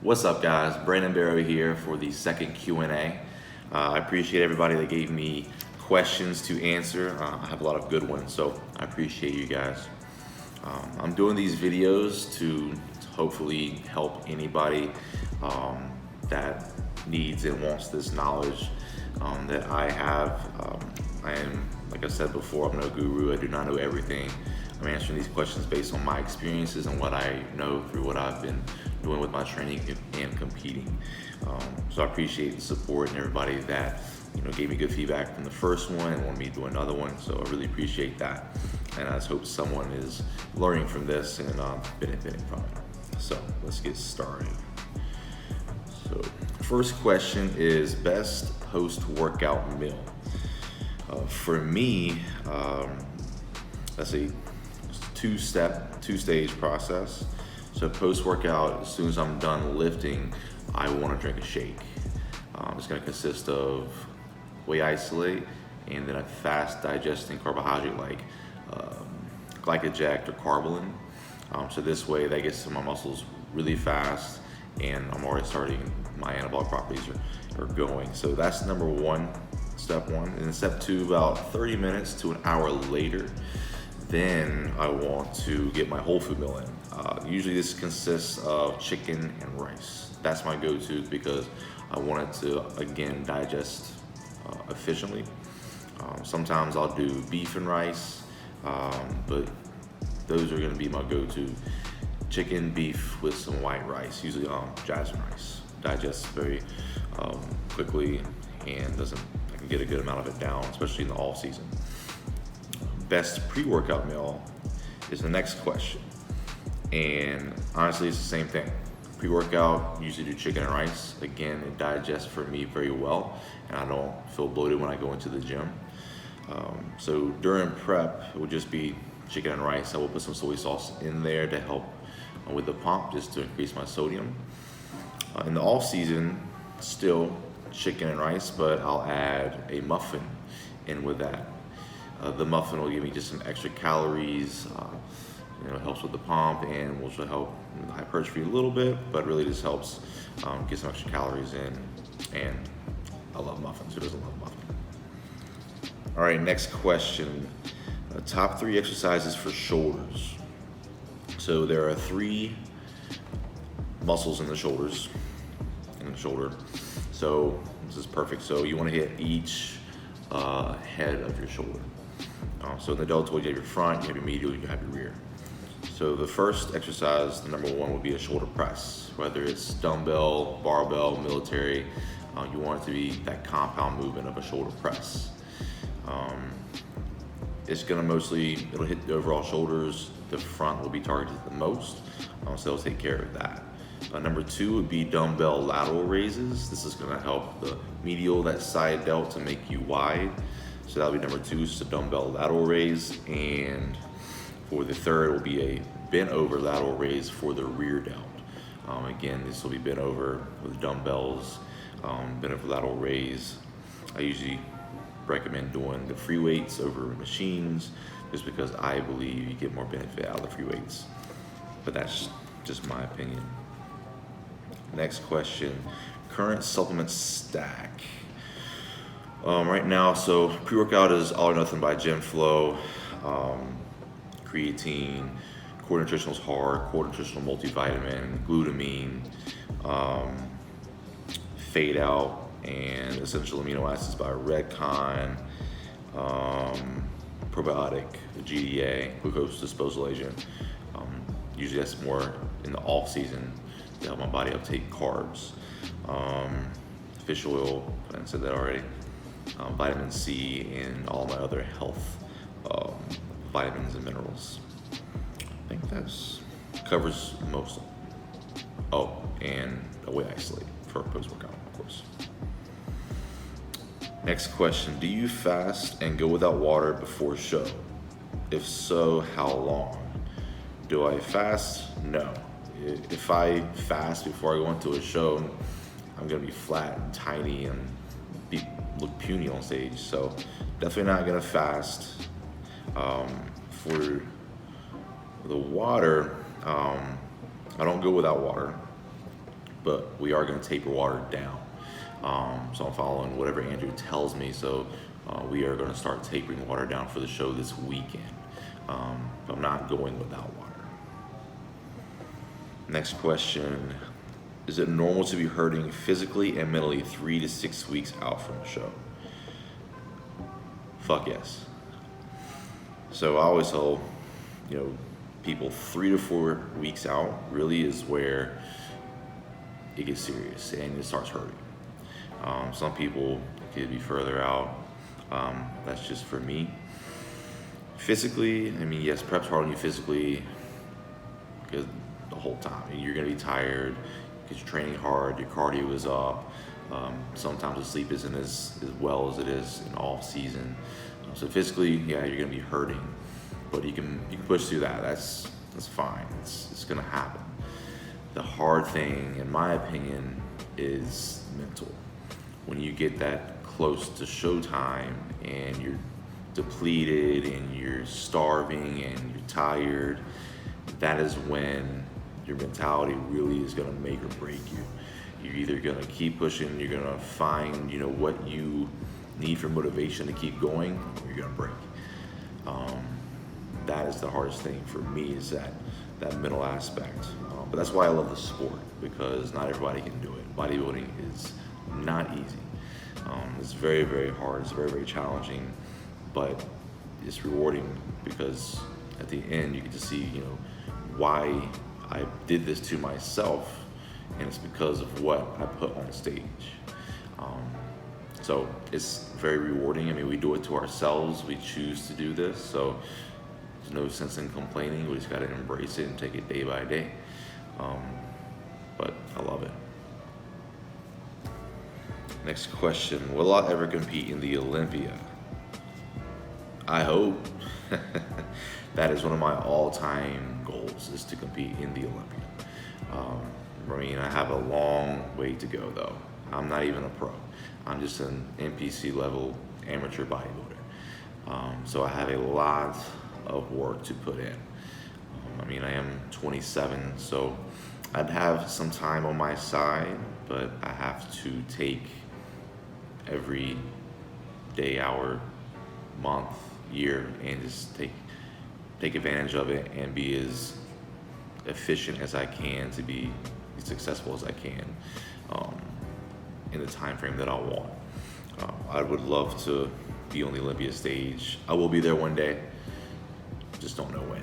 What's up, guys? Brandon Barrow here for the second Q&A. I appreciate everybody that gave me questions to answer. I have a lot of good ones, so I appreciate you guys. I'm doing these videos to hopefully help anybody that needs and wants this knowledge that I have. I am, like I said before, I'm no guru. I do not know everything. I'm answering these questions based on my experiences and what I know through what I've been doing with my training and competing. So I appreciate the support and everybody that gave me good feedback from the first one and wanted me to do another one. So I really appreciate that, and I just hope someone is learning from this and benefiting from it. So let's get started. So first question is best post-workout meal. For me, that's a two-stage process. So post-workout, as soon as I'm done lifting, I want to drink a shake. It's going to consist of whey isolate and then a fast digesting carbohydrate like glycogen or carbolin. So this way that gets to my muscles really fast, and I'm already starting, my anabolic properties are going. So that's number one, step one. And then step two, about 30 minutes to an hour later, then I want to get my whole food meal in. Usually this consists of chicken and rice. That's my go-to because I want it to, again, digest efficiently. Sometimes I'll do beef and rice, but those are gonna be my go-to. Chicken, beef with some white rice, usually jasmine rice. Digests very quickly and I can get a good amount of it down, especially in the off season. Best pre-workout meal is the next question. And honestly, it's the same thing. Pre-workout, usually do chicken and rice. Again, it digests for me very well, and I don't feel bloated when I go into the gym. So during prep, it would just be chicken and rice. I will put some soy sauce in there to help with the pump, just to increase my sodium. In the off season, still chicken and rice, but I'll add a muffin in with that. The muffin will give me just some extra calories. It helps with the pump and will also help with the hypertrophy a little bit, but really just helps get some extra calories in. And I love muffins. Who doesn't love muffins? All right, next question. Top 3 exercises for shoulders. So there are 3 muscles in the shoulder. So this is perfect. So you want to hit each head of your shoulder. So in the deltoid, you have your front, you have your medial, you have your rear. So the first exercise, the number 1, would be a shoulder press. Whether it's dumbbell, barbell, military, you want it to be that compound movement of a shoulder press. It's gonna it'll hit the overall shoulders. The front will be targeted the most, so it'll take care of that. Number 2 would be dumbbell lateral raises. This is gonna help the medial, that side delt, to make you wide. So that'll be number 2, so dumbbell lateral raise. And for the third will be a bent over lateral raise for the rear delt. Again, this will be bent over with dumbbells, bent over lateral raise. I usually recommend doing the free weights over machines just because I believe you get more benefit out of the free weights. But that's just my opinion. Next question, current supplement stack. Right now, so pre-workout is All or Nothing by Gymflo, creatine, Core Nutritional's hard, Core Nutritional multivitamin, glutamine, Fade Out, and Essential Amino Acids by Redcon, probiotic, the GDA, glucose disposal agent. Usually that's more in the off season to help my body uptake carbs. Fish oil, I said that already. Vitamin C, and all my other health vitamins and minerals. I think that covers most of them. Oh, and a whey isolate for post-workout, of course. Next question, do you fast and go without water before show? If so, how long? Do I fast? No. If I fast before I go into a show, I'm gonna be flat and tiny and look puny on stage. So definitely not gonna fast. For the water, I don't go without water. but we are going to taper water down. So I'm following whatever Andrew tells me. So we are going to start tapering water down for the show this weekend. But I'm not going without water. Next question. Is it normal to be hurting physically and mentally 3 to 6 weeks out from a show? Fuck yes. So I always tell, people 3 to 4 weeks out really is where it gets serious and it starts hurting. Some people it could be further out. That's just for me. Physically, yes, prep's hard on you physically because the whole time you're gonna be tired because you're training hard, your cardio is up. Sometimes the sleep isn't as well as it is in off season. So physically, yeah, you're gonna be hurting, but you can push through that. That's fine. It's gonna happen. The hard thing, in my opinion, is mental. When you get that close to showtime and you're depleted and you're starving and you're tired, that is when your mentality really is gonna make or break you. You're either gonna keep pushing, you're gonna find, what you need for motivation to keep going, or you're gonna break. That is the hardest thing for me, is that mental aspect. But that's why I love the sport, because not everybody can do it. Bodybuilding is not easy. It's very, very hard. It's very, very challenging, but it's rewarding because at the end you get to see, why I did this to myself, and it's because of what I put on stage. So it's very rewarding. We do it to ourselves. We choose to do this, so there's no sense in complaining. We just got to embrace it and take it day by day. But I love it. Next question. Will I ever compete in the Olympia? I hope. That is one of my all-time goals, is to compete in the Olympia. I have a long way to go, though. I'm not even a pro. I'm just an NPC level amateur bodybuilder. So I have a lot of work to put in. I am 27, so I'd have some time on my side, but I have to take every day, hour, month, year, and just take advantage of it and be as efficient as I can to be as successful as I can in the time frame that I want. I would love to be on the Olympia stage. I will be there one day, just don't know when.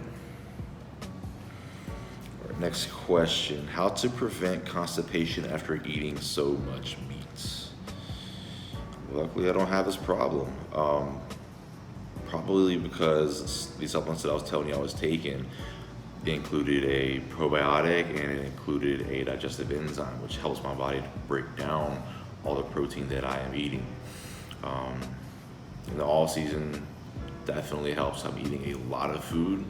All right, next question. How to prevent constipation after eating so much meat? Luckily, I don't have this problem. Probably because these supplements that I was telling you I was taking, it included a probiotic and it included a digestive enzyme, which helps my body to break down all the protein that I am eating. In the all season, definitely helps. I'm eating a lot of food,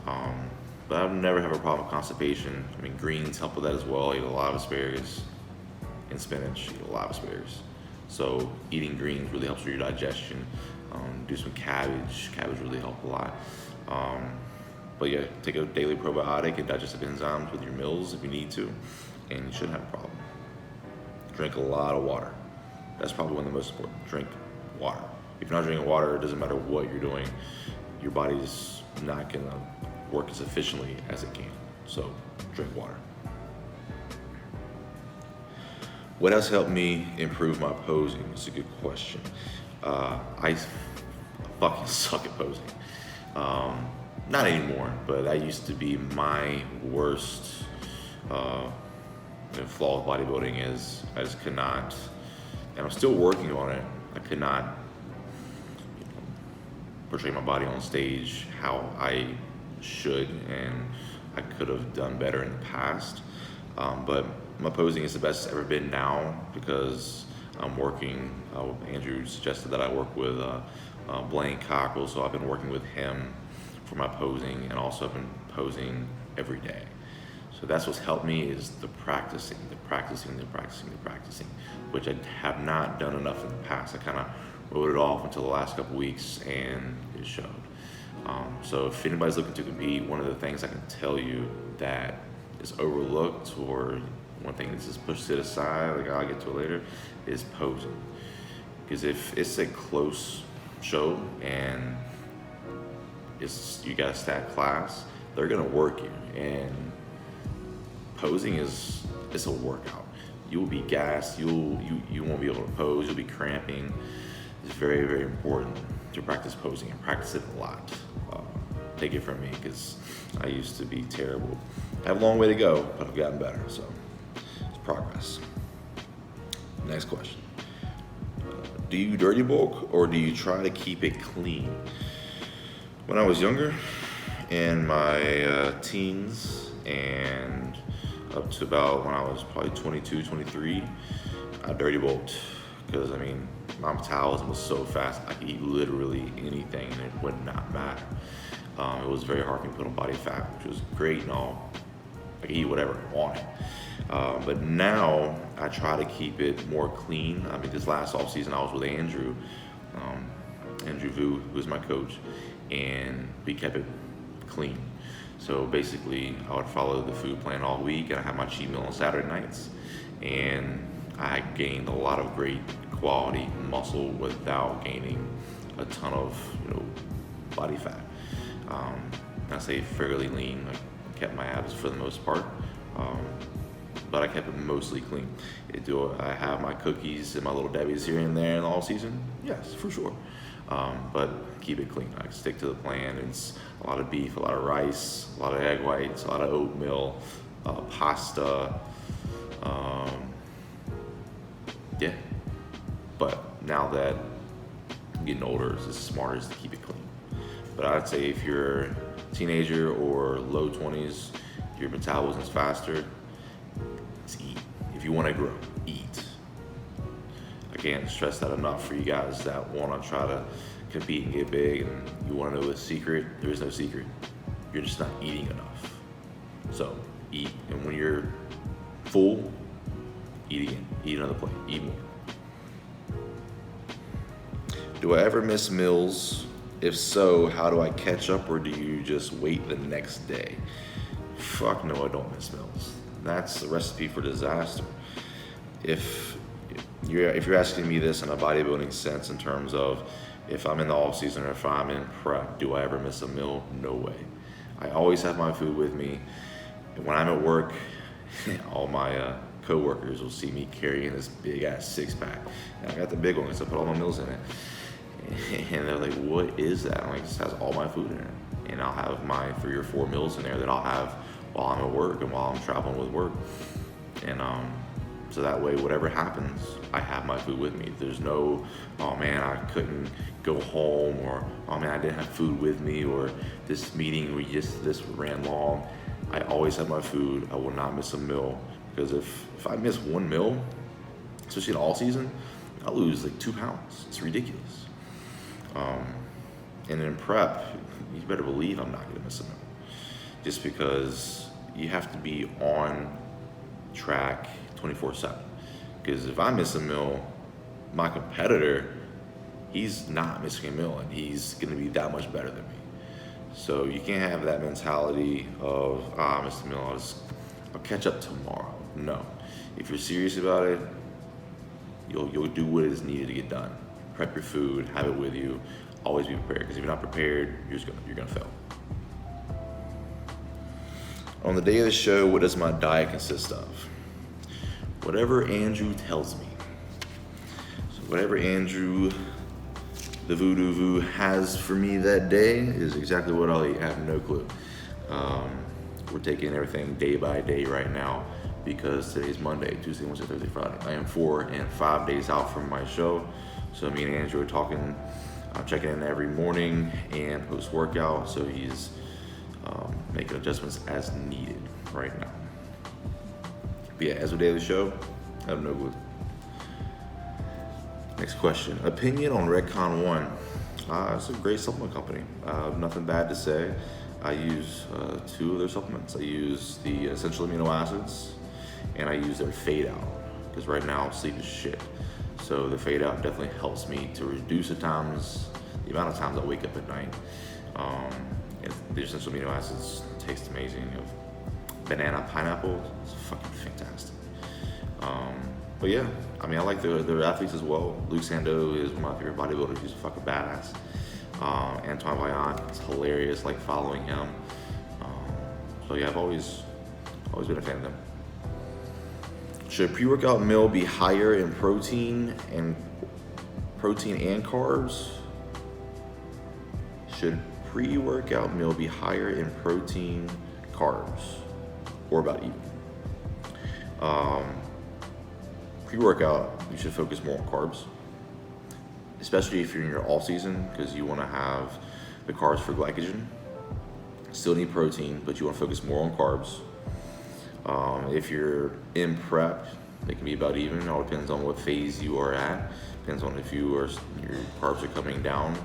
but I've never have a problem with constipation. Greens help with that as well. I eat a lot of asparagus and spinach. Eat a lot of asparagus. So eating greens really helps with your digestion. Do some cabbage. Cabbage really help a lot. But yeah, take a daily probiotic and digestive enzymes with your meals if you need to, and you shouldn't have a problem. Drink a lot of water. That's probably one of the most important. Drink water. If you're not drinking water, it doesn't matter what you're doing. Your body's not gonna work as efficiently as it can. So drink water. What has helped me improve my posing? It's a good question. I fucking suck at posing. Not anymore, but that used to be my worst flaw with bodybuilding. Is I just could not, and I'm still working on it. I could not portray my body on stage how I should, and I could have done better in the past. But my posing is the best it's ever been now because I'm working. Andrew suggested that I work with Blaine Cockle, so I've been working with him for my posing, and also I've been posing every day. So that's what's helped me, is the practicing, which I have not done enough in the past. I kind of wrote it off until the last couple weeks, and it showed. So if anybody's looking to compete, one of the things I can tell you that is overlooked or one thing that's just pushed to the side, like I'll get to it later, is posing. Because if it's a close show and you got a stat class, they're gonna work you. And posing it's a workout. You will be gassed. You won't be able to pose. You'll be cramping. It's very, very important to practice posing and practice it a lot. Take it from me, because I used to be terrible. I have a long way to go, but I've gotten better. So it's progress. Next question. Do you dirty bulk or do you try to keep it clean? When I was younger, in my teens and up to about when I was probably 22, 23, I dirty bulked. Because, I mean, my metabolism was so fast, I could eat literally anything and it would not matter. It was very hard for me to put on body fat, which was great and all. I could eat whatever I wanted. But now I try to keep it more clean. I mean, this last off season I was with Andrew Vu, who's my coach, and we kept it clean. So basically, I would follow the food plan all week, and I had my cheat meal on Saturday nights, and I gained a lot of great quality muscle without gaining a ton of body fat. I say fairly lean. I kept my abs for the most part, but I kept it mostly clean. Do I have my cookies and my little Debbie's here and there in the all season? Yes, for sure. But keep it clean. I stick to the plan. It's a lot of beef, a lot of rice, a lot of egg whites, a lot of oatmeal, pasta. Yeah. But now that I'm getting older, it's smarter to keep it clean. But I'd say if you're a teenager or low 20s, your metabolism's faster, just eat. If you want to grow, eat. I can't stress that enough for you guys that want to try to compete and get big and you want to know the secret. There is no secret. You're just not eating enough. So eat, and when you're full, eat again. Eat another plate. Eat more. Do I ever miss meals? If so, how do I catch up, or do you just wait the next day? Fuck no, I don't miss meals. That's the recipe for disaster. If you're asking me this in a bodybuilding sense, in terms of if I'm in the off season or if I'm in prep, do I ever miss a meal? No way. I always have my food with me. And when I'm at work, all my co-workers will see me carrying this big ass 6-pack. And I got the big one because I put all my meals in it. And they're like, what is that? I'm like, this has all my food in it. And I'll have my 3 or 4 meals in there that I'll have while I'm at work and while I'm traveling with work. And so that way, whatever happens, I have my food with me. There's no, oh man, I couldn't go home, or oh man, I didn't have food with me, or this meeting, this ran long. I always have my food. I will not miss a meal, because if I miss one meal, especially in all season, I'll lose like 2 pounds. It's ridiculous. And in prep, you better believe I'm not gonna miss a meal, just because you have to be on track 24/7. Because if I miss a meal, my competitor, he's not missing a meal, and he's gonna be that much better than me. So you can't have that mentality of, I missed a meal, I'll catch up tomorrow. No, if you're serious about it, you'll do what is needed to get done. Prep your food, have it with you, always be prepared, because if you're not prepared, you're gonna fail. On the day of the show, what does my diet consist of? Whatever Andrew tells me. So whatever Andrew, the Voodoo Voo, has for me that day is exactly what I'll eat. I have no clue. We're taking everything day by day right now, because today's Monday, Tuesday, Wednesday, Thursday, Friday. I am 4 and 5 days out from my show. So me and Andrew are talking. I'm checking in every morning and post-workout, so he's making adjustments as needed right now. But yeah, as of the day of the show, I have no clue. Next question. Opinion on Redcon 1. It's a great supplement company. Nothing bad to say. I use 2 of their supplements. I use the essential amino acids, and I use their fade out, because right now sleep is shit. So the fade out definitely helps me to reduce the amount of times I wake up at night. And the essential amino acids taste amazing. Banana, pineapple, it's fucking fantastic. But yeah, I mean, I like the athletes as well. Luke Sandow is one of my favorite bodybuilders. He's a fucking badass. Antoine Vaillant, it's hilarious, like following him. So yeah, I've always been a fan of them. Should a pre-workout meal be higher in protein and carbs? Should pre-workout meal be higher in protein, carbs, or about even? Pre-workout, you should focus more on carbs, especially if you're in your off season, because you want to have the carbs for glycogen. Still need protein, but you want to focus more on carbs. If you're in prep, it can be about even. It all depends on what phase you are at. Depends on if your carbs are coming down.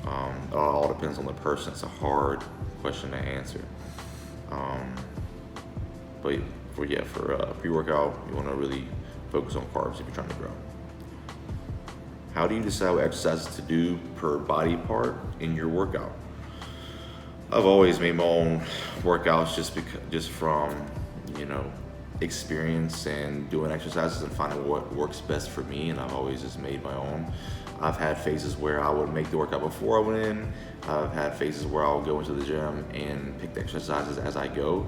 It all depends on the person. It's a hard question to answer. But for pre-workout, you want to really focus on carbs if you're trying to grow. How do you decide what exercises to do per body part in your workout? I've always made my own workouts just from experience and doing exercises and finding what works best for me, and I've always just made my own. I've had phases where I would make the workout before I went in. I've had phases where I'll go into the gym and pick the exercises as I go.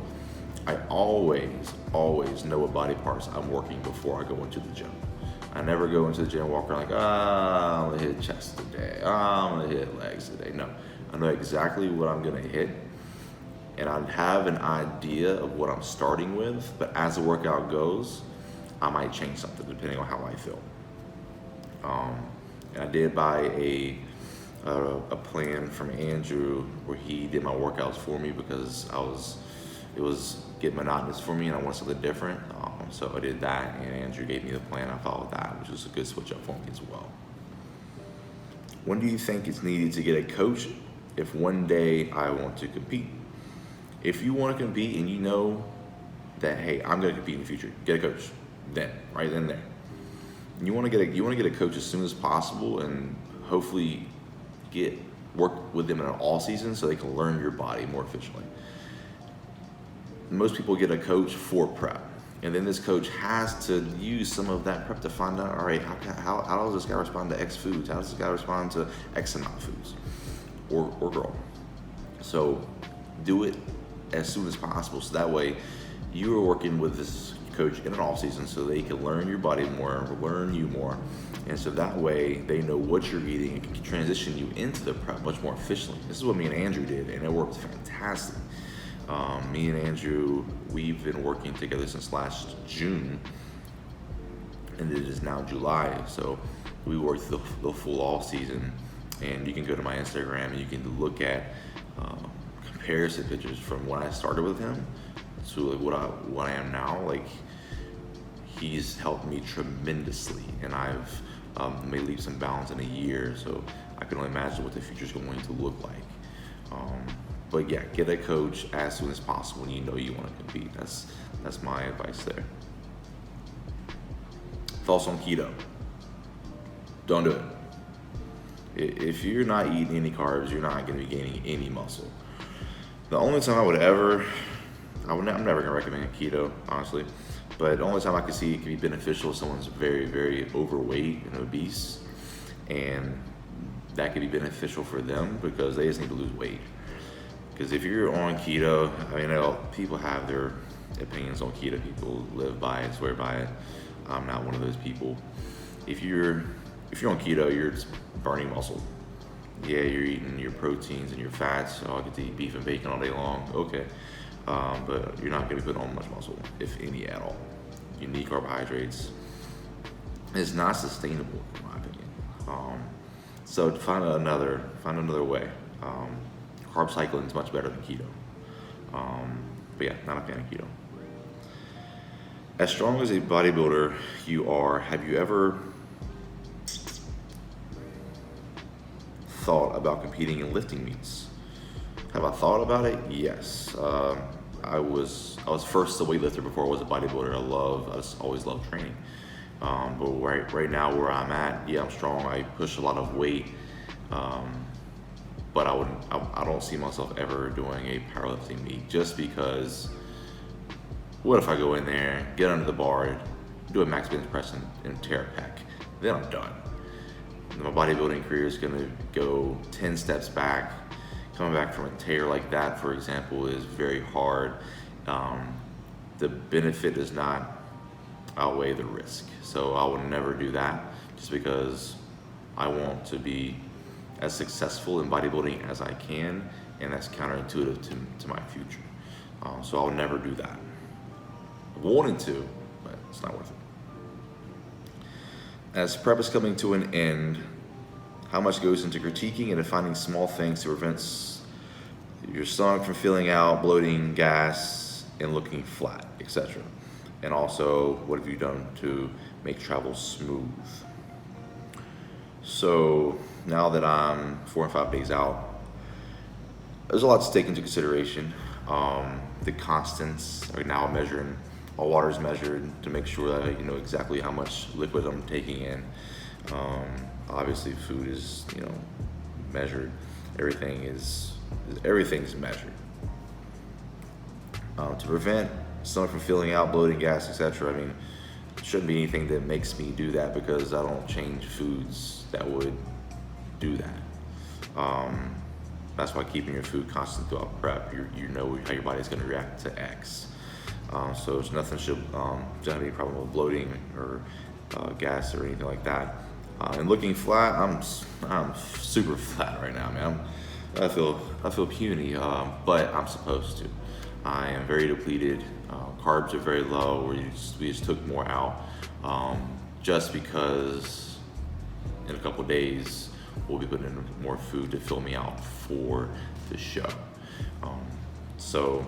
I always know what body parts I'm working before I go into the gym. I never go into the gym walking around like, I'm gonna hit chest today, I'm gonna hit legs today. No, I know exactly what I'm gonna hit, and I have an idea of what I'm starting with, but as the workout goes, I might change something depending on how I feel. And I did buy a plan from Andrew where he did my workouts for me because it was getting monotonous for me and I wanted something different. So I did that, and Andrew gave me the plan. I followed that, which was a good switch up for me as well. When do you think it's needed to get a coach if one day I want to compete? If you want to compete and you know that, hey, I'm going to compete in the future, get a coach then, right then and there. You want to get a coach as soon as possible, and hopefully work with them in an all season so they can learn your body more efficiently. Most people get a coach for prep, and then this coach has to use some of that prep to find out, all right, how does this guy respond to X foods? How does this guy respond to X amount of foods, or girl? So do it as soon as possible, so that way you are working with this coach in an off season so they can learn your body more, learn you more, and so that way they know what you're eating and can transition you into the prep much more efficiently. This is what me and Andrew did, and it worked fantastic. Me and Andrew, we've been working together since last June, and it is now July, so we worked the full off season. And you can go to my Instagram and you can look at comparison pictures from when I started with him to what I am now. Like, he's helped me tremendously, and I've made leaps and bounds in a year, so I can only imagine what the future's going to look like. But yeah, get a coach as soon as possible when you know you want to compete. That's my advice there. Thoughts on keto? Don't do it. If you're not eating any carbs, you're not going to be gaining any muscle. The only time I'm never going to recommend keto, honestly. But the only time I can see it can be beneficial if someone's very, very overweight and obese, and that could be beneficial for them because they just need to lose weight. Because if you're on keto, I mean, people have their opinions on keto. People live by it, swear by it. I'm not one of those people. If you're on keto, you're just burning muscle. Yeah, you're eating your proteins and your fats. So I get to eat beef and bacon all day long. Okay. But you're not going to be putting on much muscle, if any at all. You need carbohydrates. It's not sustainable, in my opinion. So find another way. Carb cycling is much better than keto. But yeah, not a fan of keto. As strong as a bodybuilder you are, have you ever thought about competing in lifting meets? Have I thought about it? Yes. I was first a weightlifter before I was a bodybuilder. I just always loved training. But right now where I'm at, yeah, I'm strong. I push a lot of weight. But I don't see myself ever doing a powerlifting meet just because what if I go in there, get under the bar, do a max bench press and tear a pec. Then I'm done. My bodybuilding career is gonna go 10 steps back. Coming back from a tear like that, for example, is very hard. The benefit does not outweigh the risk. So I would never do that, just because I want to be as successful in bodybuilding as I can, and that's counterintuitive to my future. So I'll never do that. I wanted to, but it's not worth it. As prep is coming to an end, how much goes into critiquing and defining small things to prevent your stomach from filling out, bloating, gas, and looking flat, etc.? And also, what have you done to make travel smooth? So now that I'm 4 and 5 days out, there's a lot to take into consideration. The constants are now measuring. All water is measured to make sure that I know exactly how much liquid I'm taking in. Obviously, food is measured. Everything's measured. To prevent stomach from filling out, bloating, gas, etc. I mean, it shouldn't be anything that makes me do that, because I don't change foods that would do that. That's why keeping your food constant throughout prep, you know how your body's going to react to X. So there's nothing should have any problem with bloating or gas or anything like that. And looking flat, I'm super flat right now, man. I feel puny, but I'm supposed to. I am very depleted. Carbs are very low. We just took more out, just because in a couple of days we'll be putting in more food to fill me out for the show. So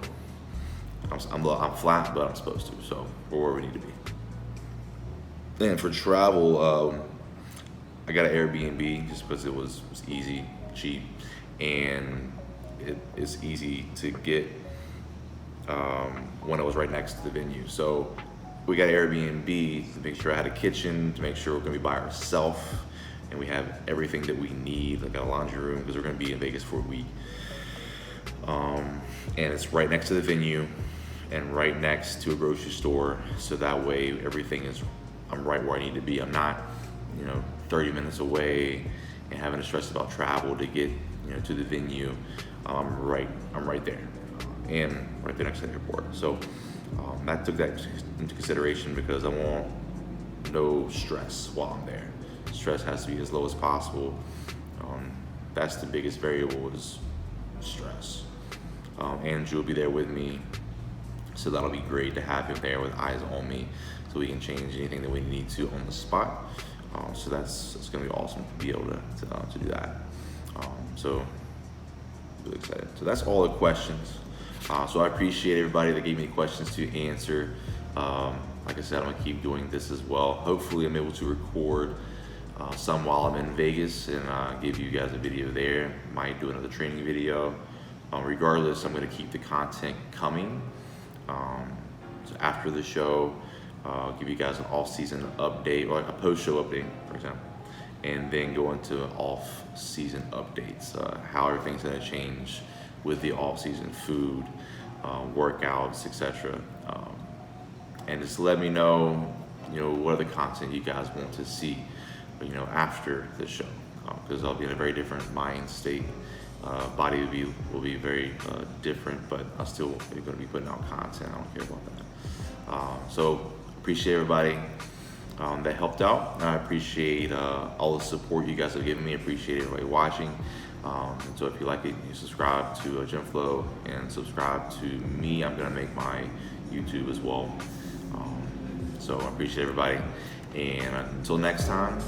I'm flat, but I'm supposed to. So we're where we need to be. Then for travel, I got an Airbnb just because it was easy, cheap, and it's easy to get when it was right next to the venue. So we got Airbnb to make sure I had a kitchen, to make sure we're gonna be by ourselves, and we have everything that we need, like a laundry room, because we're gonna be in Vegas for a week. And it's right next to the venue and right next to a grocery store, so that way I'm right where I need to be. I'm not 30 minutes away and having to stress about travel to get to the venue. I'm right there, and right there next to the airport. So I took that into consideration, because I want no stress while I'm there. Stress has to be as low as possible. That's the biggest variable, is stress. Andrew will be there with me, so that'll be great to have him there with eyes on me, so we can change anything that we need to on the spot. So it's gonna be awesome to be able to do that. So really excited. So that's all the questions. So I appreciate everybody that gave me questions to answer. Like I said, I'm gonna keep doing this as well. Hopefully I'm able to record some while I'm in Vegas and give you guys a video there. Might do another training video. Regardless, I'm gonna keep the content coming. So after the show, I'll give you guys an off-season update, or like a post-show update, for example, and then go into off-season updates, how everything's gonna change with the off-season food, workouts, etc. And just let me know, what other content you guys want to see, after the show, because I'll be in a very different mind state. Body will be very different, but I'm still going to be putting out content. I don't care about that. So appreciate everybody that helped out. I appreciate all the support you guys have given me. Appreciate everybody watching. And so if you like it, you subscribe to Gymflo and subscribe to me. I'm going to make my YouTube as well. So I appreciate everybody. And until next time,